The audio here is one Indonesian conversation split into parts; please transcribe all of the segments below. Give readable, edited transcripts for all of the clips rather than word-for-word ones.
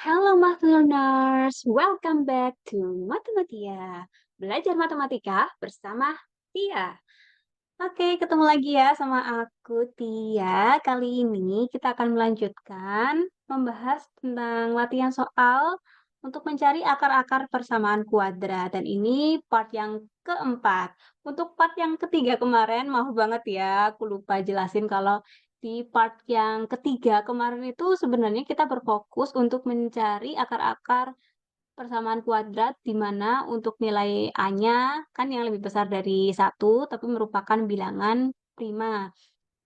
Halo Math Learners, welcome back to Matematia. Belajar matematika bersama Tia. Oke, ketemu lagi ya sama aku Tia. Kali ini kita akan melanjutkan membahas tentang latihan soal untuk mencari akar-akar persamaan kuadrat. Dan ini part yang keempat. Untuk part yang ketiga kemarin, maaf banget ya, aku lupa jelasin kalau di part yang ketiga kemarin itu sebenarnya kita berfokus untuk mencari akar-akar persamaan kuadrat di mana untuk nilai A-nya kan yang lebih besar dari satu tapi merupakan bilangan prima.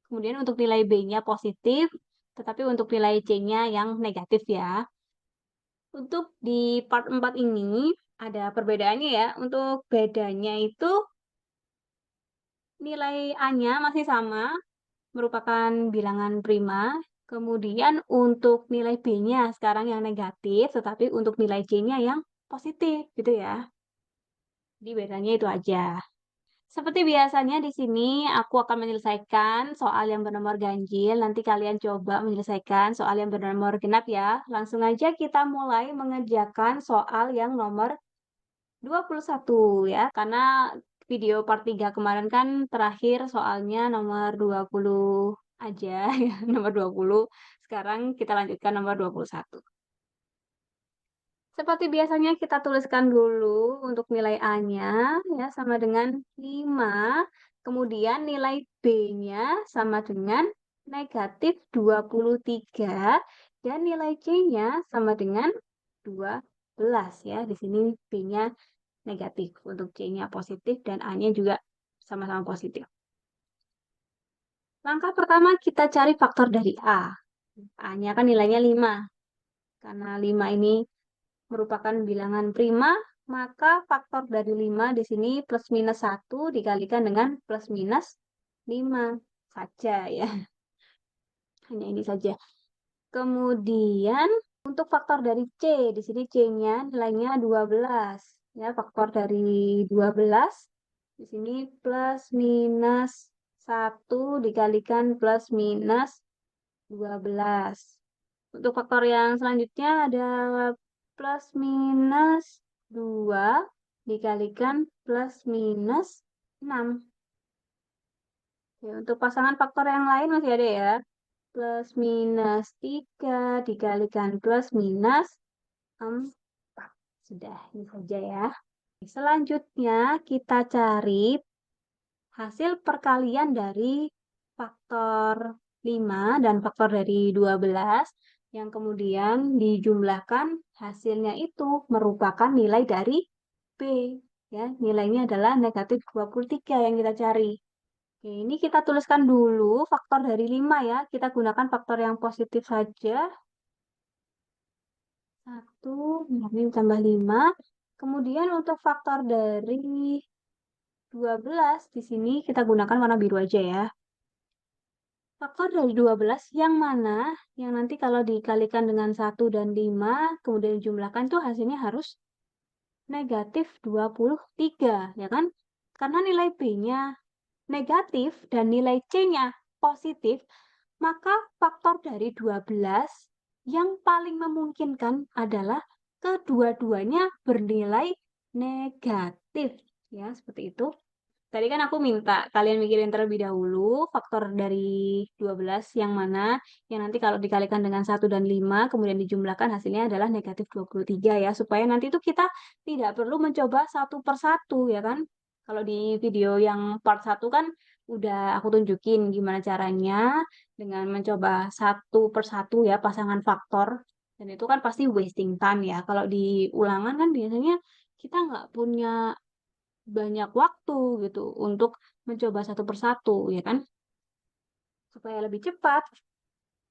Kemudian untuk nilai B-nya positif, tetapi untuk nilai C-nya yang negatif ya. Untuk di part 4 ini ada perbedaannya ya. Untuk bedanya itu nilai A-nya masih sama, merupakan bilangan prima. Kemudian untuk nilai B-nya sekarang yang negatif, tetapi untuk nilai C-nya yang positif gitu ya. Jadi bedanya itu aja. Seperti biasanya di sini aku akan menyelesaikan soal yang bernomor ganjil. Nanti kalian coba menyelesaikan soal yang bernomor genap ya. Langsung aja kita mulai mengerjakan soal yang nomor 21 ya. Karena video part 3 kemarin kan terakhir soalnya nomor 20 aja ya, nomor 20. Sekarang kita lanjutkan nomor 21. Seperti biasanya kita tuliskan dulu untuk nilai A-nya ya sama dengan 5. Kemudian nilai B-nya sama dengan negatif 23 dan nilai C-nya sama dengan 12 ya. Di sini B-nya negatif, untuk C-nya positif dan A-nya juga sama-sama positif. Langkah pertama kita cari faktor dari A. A-nya kan nilainya 5. Karena 5 ini merupakan bilangan prima, maka faktor dari 5 di sini plus minus 1 dikalikan dengan plus minus 5 saja ya. Hanya ini saja. Kemudian untuk faktor dari C, di sini C-nya nilainya 12. Ya, faktor dari 12 di sini plus minus 1 dikalikan plus minus 12. Untuk faktor yang selanjutnya ada plus minus 2 dikalikan plus minus 6. Oke, untuk pasangan faktor yang lain masih ada ya. Plus minus 3 dikalikan plus minus 4. Sudah, ini saja ya. Selanjutnya kita cari hasil perkalian dari faktor 5 dan faktor dari 12 yang kemudian dijumlahkan hasilnya itu merupakan nilai dari B. Ya, nilainya adalah negatif 23 yang kita cari. Oke, ini kita tuliskan dulu faktor dari 5 ya. Kita gunakan faktor yang positif saja. 1, ini tambah 5. Kemudian untuk faktor dari 12, di sini kita gunakan warna biru aja ya. Faktor dari 12 yang mana? Yang nanti kalau dikalikan dengan 1 dan 5, kemudian dijumlahkan tuh hasilnya harus negatif 23, ya kan? Karena nilai B-nya negatif dan nilai C-nya positif, maka faktor dari 12 yang paling memungkinkan adalah kedua-duanya bernilai negatif. Ya, seperti itu. Tadi kan aku minta kalian mikirin terlebih dahulu faktor dari 12 yang mana yang nanti kalau dikalikan dengan 1 dan 5 kemudian dijumlahkan hasilnya adalah negatif 23 ya supaya nanti itu kita tidak perlu mencoba satu per satu ya kan. Kalau di video yang part 1 kan udah aku tunjukin gimana caranya dengan mencoba satu per satu ya pasangan faktor dan itu kan pasti wasting time ya. Kalau di ulangan kan biasanya kita nggak punya banyak waktu gitu untuk mencoba satu persatu, ya kan? Supaya lebih cepat,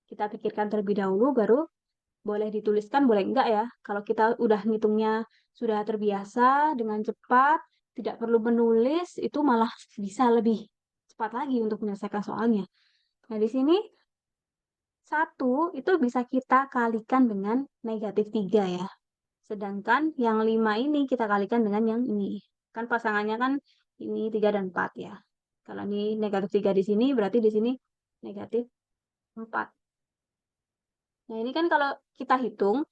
kita pikirkan terlebih dahulu, baru boleh dituliskan, boleh enggak ya. Kalau kita udah ngitungnya sudah terbiasa dengan cepat, tidak perlu menulis, itu malah bisa lebih cepat lagi untuk menyelesaikan soalnya. Nah, di sini 1 itu bisa kita kalikan dengan negatif 3 ya. Sedangkan yang 5 ini kita kalikan dengan yang ini. Kan pasangannya kan ini 3 dan 4 ya. Kalau ini negatif 3 di sini, berarti di sini negatif 4. Nah, ini kan kalau kita hitung,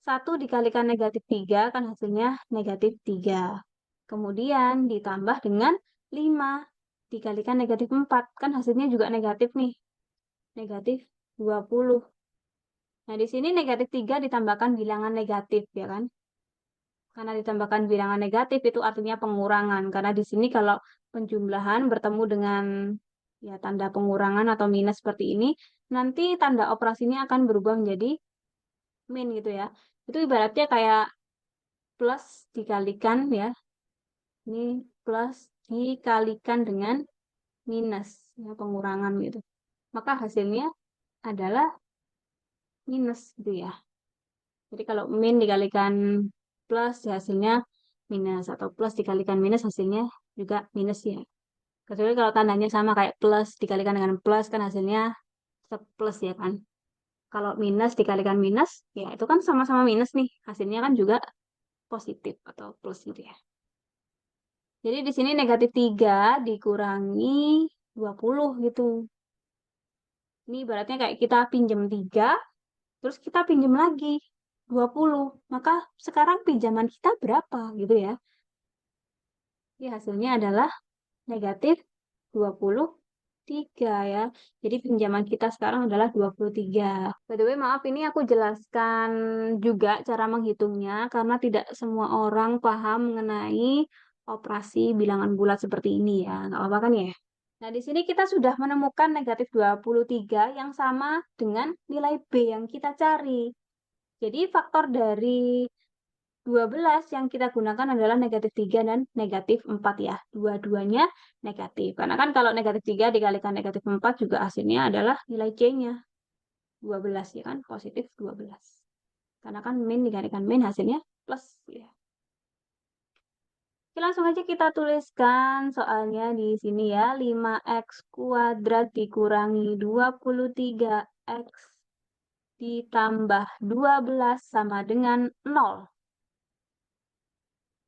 1 dikalikan negatif 3 kan hasilnya negatif 3. Kemudian ditambah dengan 5 dikalikan negatif 4 kan hasilnya juga negatif nih. Negatif 20. Nah, di sini negatif 3 ditambahkan bilangan negatif, ya kan? Karena ditambahkan bilangan negatif itu artinya pengurangan. Karena di sini kalau penjumlahan bertemu dengan ya tanda pengurangan atau minus seperti ini, nanti tanda operasinya akan berubah menjadi min gitu ya. Itu ibaratnya kayak plus dikalikan ya. Ini plus dikalikan dengan minus, ya pengurangan gitu. Maka hasilnya adalah minus gitu ya. Jadi kalau min dikalikan plus ya hasilnya minus, atau plus dikalikan minus hasilnya juga minus ya. Kecuali kalau tandanya sama kayak plus dikalikan dengan plus kan hasilnya tetap plus ya kan. Kalau minus dikalikan minus ya itu kan sama-sama minus nih. Hasilnya kan juga positif atau plus gitu ya. Jadi di sini negatif 3 dikurangi 20 gitu. Ini ibaratnya kayak kita pinjam 3, terus kita pinjam lagi 20. Maka sekarang pinjaman kita berapa gitu ya. Jadi hasilnya adalah negatif 23 ya. Jadi pinjaman kita sekarang adalah 23. By the way, maaf ini aku jelaskan juga cara menghitungnya karena tidak semua orang paham mengenai operasi bilangan bulat seperti ini ya. Nggak apa-apa kan ya? Nah, di sini kita sudah menemukan negatif 23 yang sama dengan nilai B yang kita cari. Jadi faktor dari 12 yang kita gunakan adalah negatif 3 dan negatif 4 ya. Dua-duanya negatif. Karena kan kalau negatif 3 dikalikan negatif 4 juga hasilnya adalah nilai C-nya. 12 ya kan, positif 12. Karena kan min dikalikan min hasilnya plus ya. Oke, langsung aja kita tuliskan soalnya di sini ya. 5x kuadrat dikurangi 23x ditambah 12 sama dengan 0.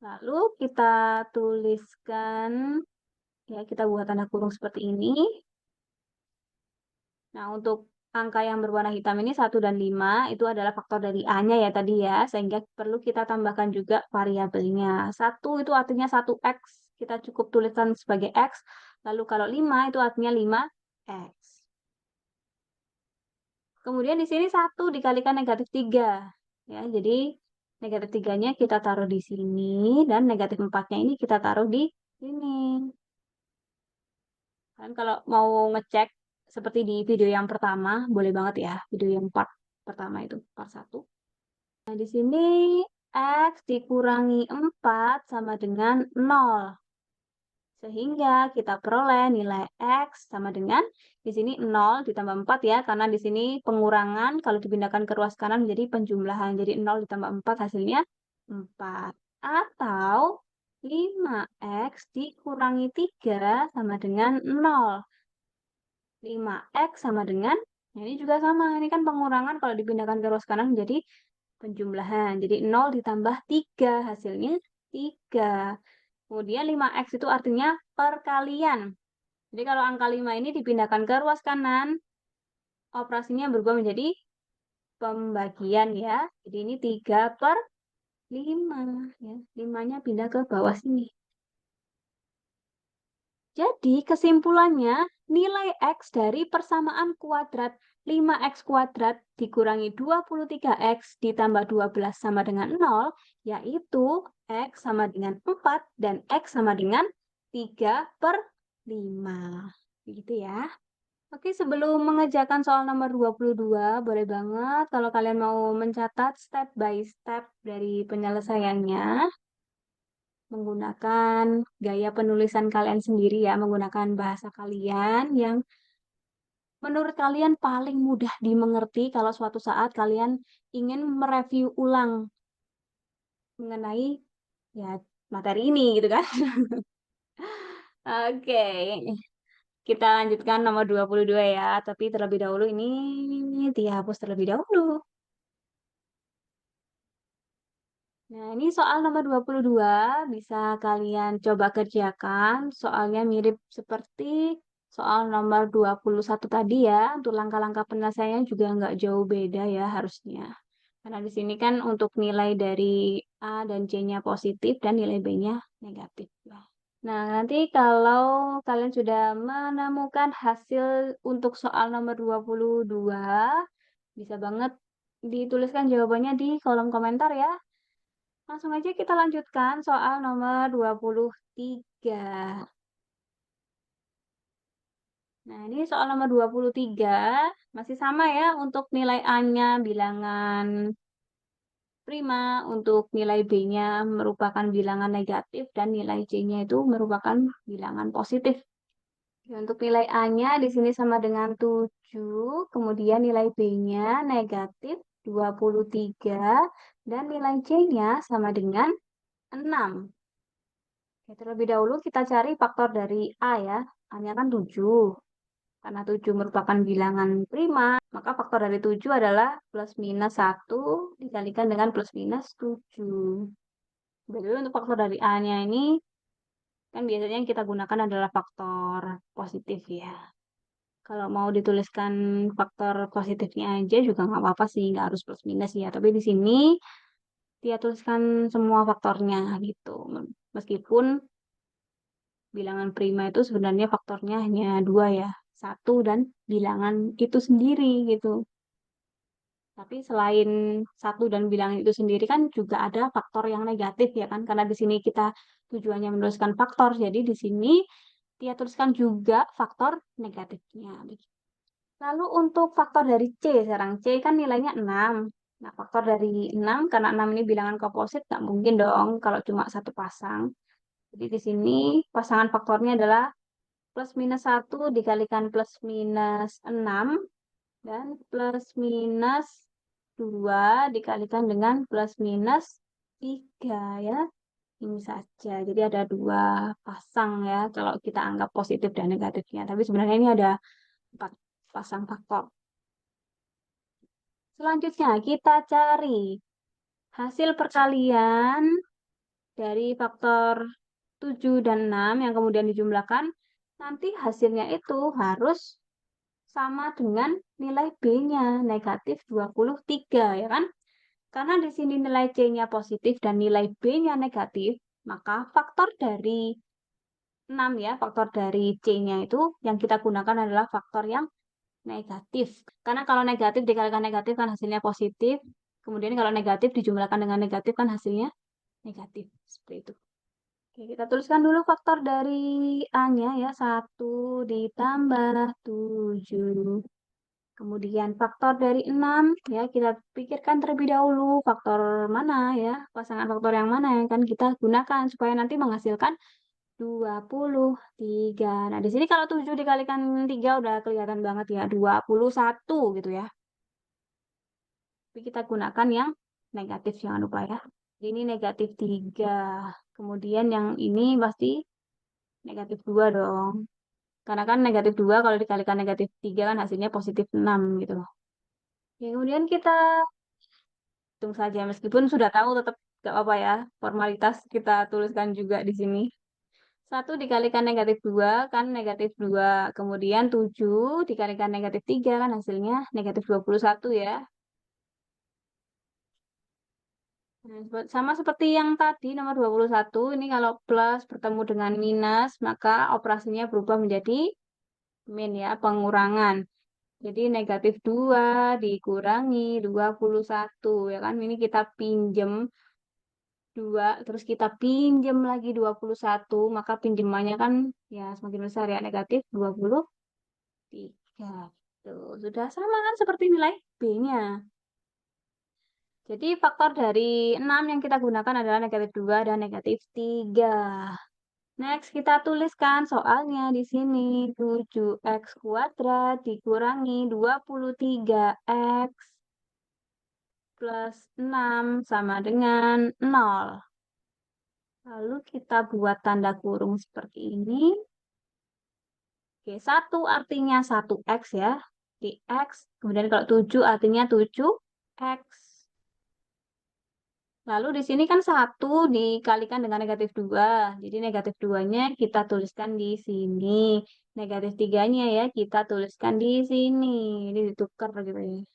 Lalu kita tuliskan, ya kita buat tanda kurung seperti ini. Nah, untuk angka yang berwarna hitam ini 1 dan 5 itu adalah faktor dari A-nya ya tadi ya, sehingga perlu kita tambahkan juga variabelnya. 1 itu artinya 1x, kita cukup tuliskan sebagai x. Lalu kalau 5 itu artinya 5x. Kemudian di sini 1 dikalikan negatif 3. Ya, jadi negatif 3-nya kita taruh di sini, dan negatif 4-nya ini kita taruh di sini. Kan kalau mau ngecek seperti di video yang pertama, boleh banget ya, video yang part pertama itu, part 1. Nah, di sini X dikurangi 4 sama dengan 0. Sehingga kita peroleh nilai X sama dengan, di sini 0 ditambah 4 ya, karena di sini pengurangan, kalau dipindahkan ke ruas kanan menjadi penjumlahan. Jadi 0 ditambah 4 hasilnya 4. Atau 5X dikurangi 3 sama dengan 0. 5x sama dengan, ini juga sama, ini kan pengurangan kalau dipindahkan ke ruas kanan menjadi penjumlahan. Jadi 0 ditambah 3, hasilnya 3. Kemudian 5x itu artinya perkalian. Jadi kalau angka 5 ini dipindahkan ke ruas kanan, operasinya berubah menjadi pembagian ya. Jadi ini 3 per 5. Ya. 5-nya pindah ke bawah sini. Jadi kesimpulannya, nilai X dari persamaan kuadrat 5X kuadrat dikurangi 23X ditambah 12 sama dengan 0, yaitu X sama dengan 4 dan X sama dengan 3 per 5. Begitu ya. Oke, sebelum mengerjakan soal nomor 22, boleh banget kalau kalian mau mencatat step by step dari penyelesaiannya, menggunakan gaya penulisan kalian sendiri ya, menggunakan bahasa kalian yang menurut kalian paling mudah dimengerti kalau suatu saat kalian ingin mereview ulang mengenai ya materi ini gitu kan. Oke, kita lanjutkan nomor 22 ya, tapi terlebih dahulu ini dihapus terlebih dahulu. Nah, ini soal nomor 22 bisa kalian coba kerjakan. Soalnya mirip seperti soal nomor 21 tadi ya. Untuk langkah-langkah penyelesaiannya juga nggak jauh beda ya harusnya. Karena di sini kan untuk nilai dari A dan C-nya positif dan nilai B-nya negatif. Nah, nanti kalau kalian sudah menemukan hasil untuk soal nomor 22, bisa banget dituliskan jawabannya di kolom komentar ya. Langsung aja kita lanjutkan soal nomor 23. Nah, ini soal nomor 23 masih sama ya untuk nilai A-nya bilangan prima, untuk nilai B-nya merupakan bilangan negatif dan nilai C-nya itu merupakan bilangan positif. Ya, untuk nilai A-nya di sini sama dengan 7, kemudian nilai B-nya negatif 23, dan nilai C-nya sama dengan 6. Oke, terlebih dahulu kita cari faktor dari A ya. A-nya kan 7. Karena 7 merupakan bilangan prima, maka faktor dari 7 adalah plus minus 1 dikalikan dengan plus minus 7. Jadi untuk faktor dari A-nya ini, kan biasanya yang kita gunakan adalah faktor positif ya. Kalau mau dituliskan faktor positifnya aja juga nggak apa-apa sih, nggak harus plus minus ya. Tapi di sini dia tuliskan semua faktornya gitu. Meskipun bilangan prima itu sebenarnya faktornya hanya 2 ya, 1 dan bilangan itu sendiri gitu. Tapi selain 1 dan bilangan itu sendiri kan juga ada faktor yang negatif ya kan, karena di sini kita tujuannya menuliskan faktor, jadi di sini dia tuliskan juga faktor negatifnya. Lalu untuk faktor dari C, sekarang C kan nilainya 6. Nah, faktor dari 6, karena 6 ini bilangan komposit, nggak mungkin dong kalau cuma satu pasang. Jadi di sini pasangan faktornya adalah plus minus 1 dikalikan plus minus 6, dan plus minus 2 dikalikan dengan plus minus 3 ya. Ini saja. Jadi ada 2 pasang ya kalau kita anggap positif dan negatifnya. Tapi sebenarnya ini ada 4 pasang faktor. Selanjutnya kita cari hasil perkalian dari faktor 7 dan 6 yang kemudian dijumlahkan. Nanti hasilnya itu harus sama dengan nilai B-nya, negatif 23 ya kan? Karena di sini nilai C-nya positif dan nilai B-nya negatif, maka faktor dari 6 ya, faktor dari C-nya itu yang kita gunakan adalah faktor yang negatif. Karena kalau negatif dikalikan negatif kan hasilnya positif. Kemudian kalau negatif dijumlahkan dengan negatif kan hasilnya negatif. Seperti itu. Oke, kita tuliskan dulu faktor dari A-nya ya. 1 ditambah 7. Kemudian faktor dari 6 ya, kita pikirkan terlebih dahulu faktor mana ya, pasangan faktor yang mana yang akan kita gunakan supaya nanti menghasilkan 23. Nah, di sini kalau 7 dikalikan 3 udah kelihatan banget ya, 21 gitu ya. Tapi kita gunakan yang negatif, jangan lupa ya. Ini negatif 3. Kemudian yang ini pasti negatif 2 dong. Karena kan negatif 2 kalau dikalikan negatif 3 kan hasilnya positif 6 gitu loh. Kemudian kita hitung saja, meskipun sudah tahu tetap gak apa-apa ya. Formalitas kita tuliskan juga di sini. 1 dikalikan negatif 2 kan negatif 2. Kemudian 7 dikalikan negatif 3 kan hasilnya negatif 21 ya. Nah, sama seperti yang tadi nomor 21, ini kalau plus bertemu dengan minus, maka operasinya berubah menjadi min ya, pengurangan. Jadi negatif 2 dikurangi 21 ya kan. Ini kita pinjem 2, terus kita pinjem lagi 21, maka pinjemannya kan ya semakin besar ya, negatif 23. Tuh, sudah sama kan seperti nilai B-nya. Jadi faktor dari 6 yang kita gunakan adalah negatif 2 dan negatif 3. Next, kita tuliskan soalnya di sini. 7x kuadrat dikurangi 23x plus 6 sama dengan 0. Lalu kita buat tanda kurung seperti ini. Oke, 1 artinya 1x ya. Di x. Kemudian kalau 7 artinya 7x. Lalu di sini kan 1 dikalikan dengan negatif 2. Jadi negatif 2-nya kita tuliskan di sini. Negatif 3-nya ya kita tuliskan di sini. Ini ditukar gitu ya.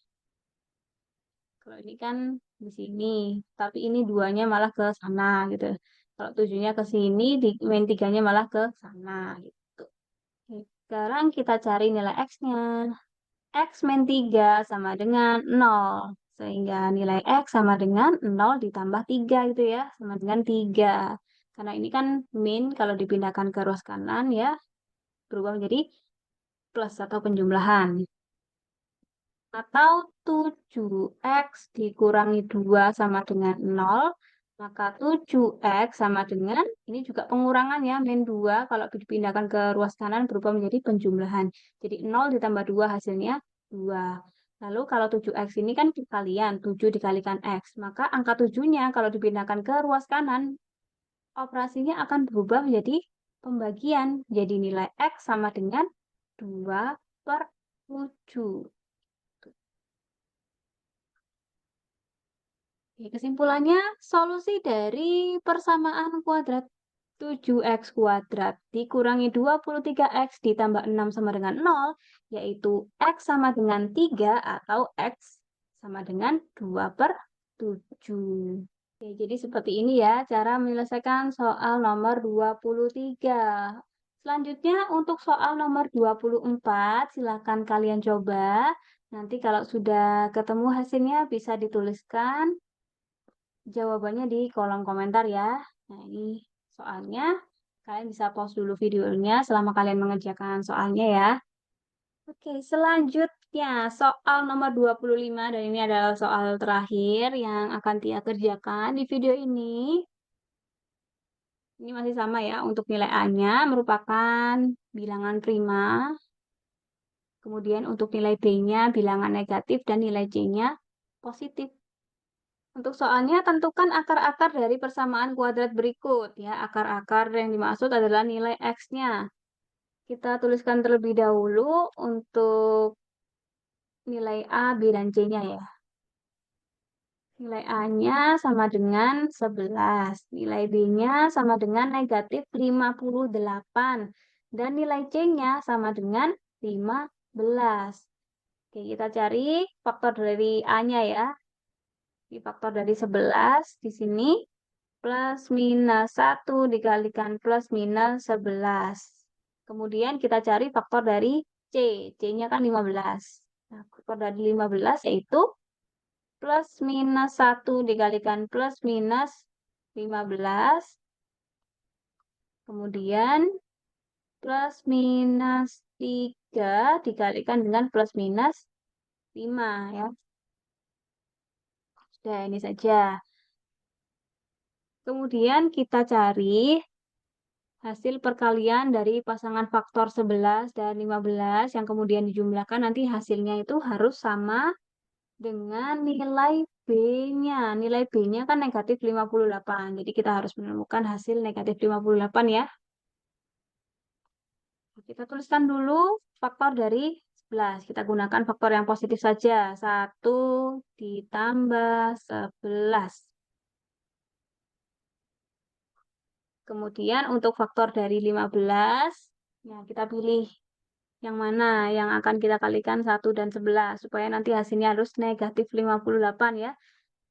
Kalau ini kan di sini, tapi ini 2-nya malah ke sana gitu. Kalau 7-nya ke sini, min 3-nya malah ke sana gitu. Oke, sekarang kita cari nilai X-nya. X min 3 sama dengan 0. Sehingga nilai X sama dengan 0 ditambah 3 gitu ya. Sama dengan 3. Karena ini kan min kalau dipindahkan ke ruas kanan ya berubah menjadi plus atau penjumlahan. Atau 7X dikurangi 2 sama dengan 0. Maka 7X sama dengan, ini juga pengurangan ya, min 2 kalau dipindahkan ke ruas kanan berubah menjadi penjumlahan. Jadi 0 ditambah 2 hasilnya 2. Lalu kalau 7X ini kan kalian, 7 dikalikan X. Maka angka 7-nya kalau dipindahkan ke ruas kanan, operasinya akan berubah menjadi pembagian. Jadi nilai X sama dengan 2/7. Kesimpulannya, solusi dari persamaan kuadrat 7X kuadrat dikurangi 23X ditambah 6 sama dengan 0, yaitu X sama dengan 3 atau X sama dengan 2/7. Oke, jadi seperti ini ya cara menyelesaikan soal nomor 23. Selanjutnya untuk soal nomor 24, silakan kalian coba. Nanti kalau sudah ketemu hasilnya bisa dituliskan jawabannya di kolom komentar ya. Nah, ini soalnya. Kalian bisa pause dulu videonya selama kalian mengerjakan soalnya ya. Oke, selanjutnya soal nomor 25 dan ini adalah soal terakhir yang akan Tia kerjakan di video ini. Ini masih sama ya, untuk nilai A-nya merupakan bilangan prima. Kemudian untuk nilai B-nya bilangan negatif dan nilai C-nya positif. Untuk soalnya, tentukan akar-akar dari persamaan kuadrat berikut. Ya, akar-akar yang dimaksud adalah nilai X-nya. Kita tuliskan terlebih dahulu untuk nilai A, B, dan C-nya ya. Nilai A-nya sama dengan 11. Nilai B-nya sama dengan negatif 58. Dan nilai C-nya sama dengan 15. Oke, kita cari faktor dari A-nya ya. Di faktor dari 11 di sini plus minus 1 dikalikan plus minus 11. Kemudian kita cari faktor dari C. C-nya kan 15. Nah, faktor dari 15 yaitu plus minus 1 dikalikan plus minus 15. Kemudian plus minus 3 dikalikan dengan plus minus 5 ya. Sudah ini saja. Kemudian kita cari hasil perkalian dari pasangan faktor 11 dan 15 yang kemudian dijumlahkan nanti hasilnya itu harus sama dengan nilai B-nya. Nilai B-nya kan negatif 58. Jadi kita harus menemukan hasil negatif 58 ya. Kita tuliskan dulu faktor dari 11. Kita gunakan faktor yang positif saja. 1 ditambah 11. Kemudian untuk faktor dari 15, ya kita pilih yang mana yang akan kita kalikan 1 dan 11, supaya nanti hasilnya harus negatif 58 ya.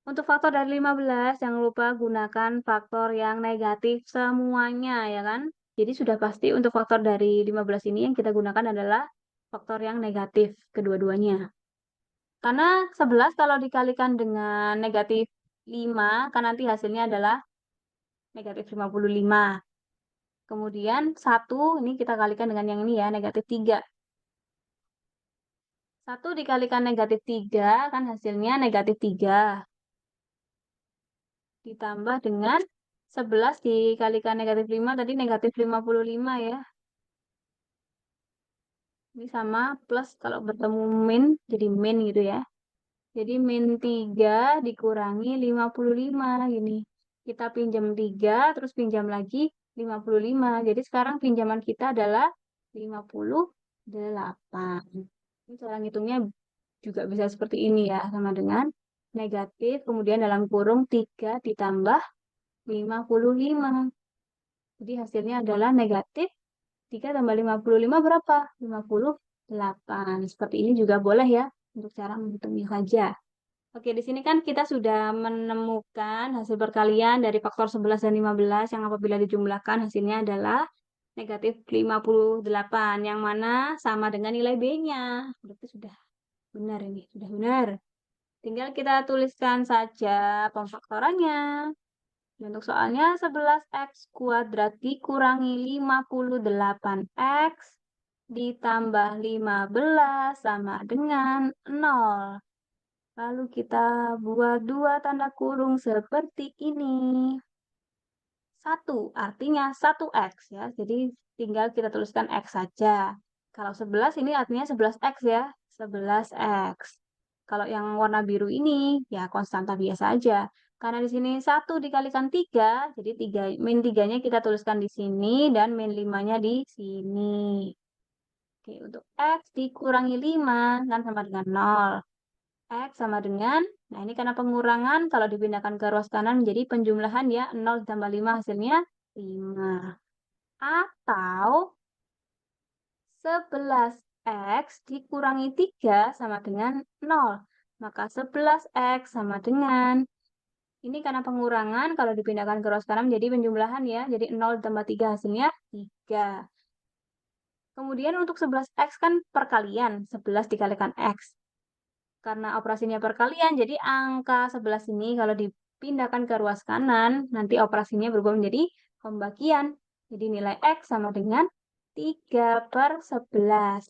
Untuk faktor dari 15, jangan lupa gunakan faktor yang negatif semuanya ya kan. Jadi sudah pasti untuk faktor dari 15 ini yang kita gunakan adalah faktor yang negatif kedua-duanya. Karena 11 kalau dikalikan dengan negatif 5, kan nanti hasilnya adalah negatif 55. Kemudian 1 ini kita kalikan dengan yang ini ya, negatif 3. 1 dikalikan negatif 3 kan hasilnya negatif 3. Ditambah dengan 11 dikalikan negatif 5 tadi negatif 55 ya. Ini sama plus kalau bertemu min jadi min gitu ya. Jadi min 3 dikurangi 55 gini. Kita pinjam 3 terus pinjam lagi 55. Jadi sekarang pinjaman kita adalah 58. Ini cara ngitungnya juga bisa seperti ini ya, sama dengan negatif, kemudian dalam kurung 3 ditambah 55. Jadi hasilnya adalah negatif 3 tambah 55 berapa? 58. Seperti ini juga boleh ya, untuk cara menghitungnya saja. Oke, di sini kan kita sudah menemukan hasil perkalian dari faktor 11 dan 15 yang apabila dijumlahkan hasilnya adalah negatif 58, yang mana sama dengan nilai B-nya. Berarti sudah benar ini, sudah benar. Tinggal kita tuliskan saja pemfaktorannya. Untuk soalnya 11x kuadrat dikurangi 58x ditambah 15 sama dengan 0. Lalu kita buat dua tanda kurung seperti ini. 1 artinya 1x ya. Jadi tinggal kita tuliskan x saja. Kalau 11 ini artinya 11x ya. 11x. Kalau yang warna biru ini ya konstanta biasa aja. Karena di sini 1 dikalikan 3, jadi min 3-nya kita tuliskan di sini dan min 5-nya di sini. Oke, untuk x dikurangi 5 kan sama dengan 0. X sama dengan, nah ini karena pengurangan, kalau dipindahkan ke ruas kanan menjadi penjumlahan ya, 0 ditambah 5 hasilnya 5. Atau 11x dikurangi 3 sama dengan 0. Maka 11x sama dengan, ini karena pengurangan, kalau dipindahkan ke ruas kanan menjadi penjumlahan ya, jadi 0 ditambah 3 hasilnya 3. Kemudian untuk 11x kan perkalian, 11 dikalikan x. Karena operasinya perkalian, jadi angka 11 ini kalau dipindahkan ke ruas kanan, nanti operasinya berubah menjadi pembagian. Jadi nilai X sama dengan 3/11.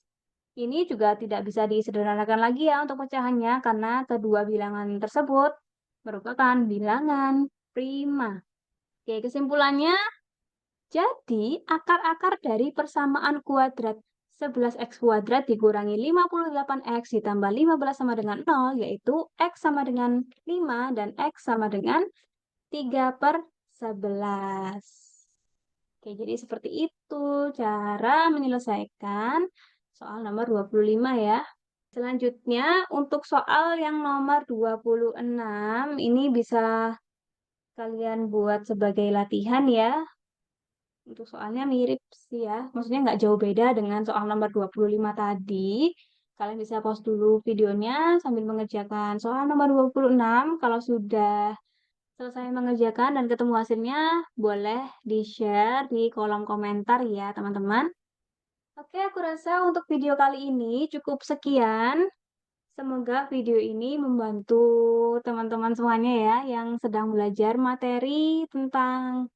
Ini juga tidak bisa disederhanakan lagi ya untuk pecahannya, karena kedua bilangan tersebut merupakan bilangan prima. Oke, kesimpulannya, jadi akar-akar dari persamaan kuadrat 11x kuadrat dikurangi 58x ditambah 15 sama dengan 0, yaitu x sama dengan 5 dan x sama dengan 3/11. Oke, jadi seperti itu cara menyelesaikan soal nomor 25 ya. Selanjutnya, untuk soal yang nomor 26, ini bisa kalian buat sebagai latihan ya. Untuk soalnya mirip sih ya, maksudnya nggak jauh beda dengan soal nomor 25 tadi. Kalian bisa pause dulu videonya sambil mengerjakan soal nomor 26. Kalau sudah selesai mengerjakan dan ketemu hasilnya, boleh di-share di kolom komentar ya, teman-teman. Oke, aku rasa untuk video kali ini cukup sekian. Semoga video ini membantu teman-teman semuanya ya, yang sedang belajar materi tentang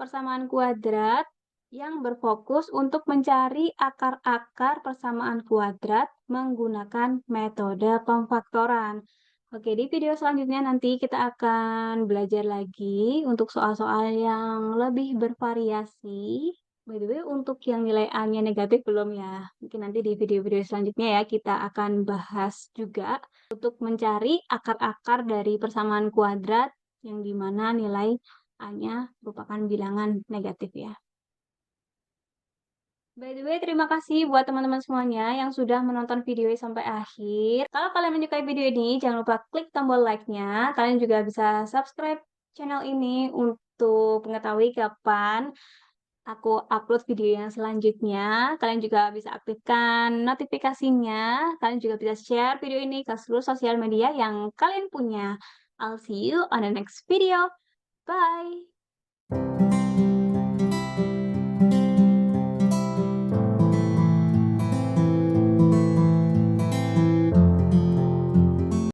persamaan kuadrat yang berfokus untuk mencari akar-akar persamaan kuadrat menggunakan metode pemfaktoran. Oke, di video selanjutnya nanti kita akan belajar lagi untuk soal-soal yang lebih bervariasi. By the way, untuk yang nilai A-nya negatif belum ya. Mungkin nanti di video-video selanjutnya ya kita akan bahas juga untuk mencari akar-akar dari persamaan kuadrat yang dimana nilai A-nya merupakan bilangan negatif ya. By the way, terima kasih buat teman-teman semuanya yang sudah menonton video ini sampai akhir. Kalau kalian menyukai video ini, jangan lupa klik tombol like-nya. Kalian juga bisa subscribe channel ini untuk mengetahui kapan aku upload video yang selanjutnya. Kalian juga bisa aktifkan notifikasinya. Kalian juga bisa share video ini ke seluruh sosial media yang kalian punya. I'll see you on the next video. Bye!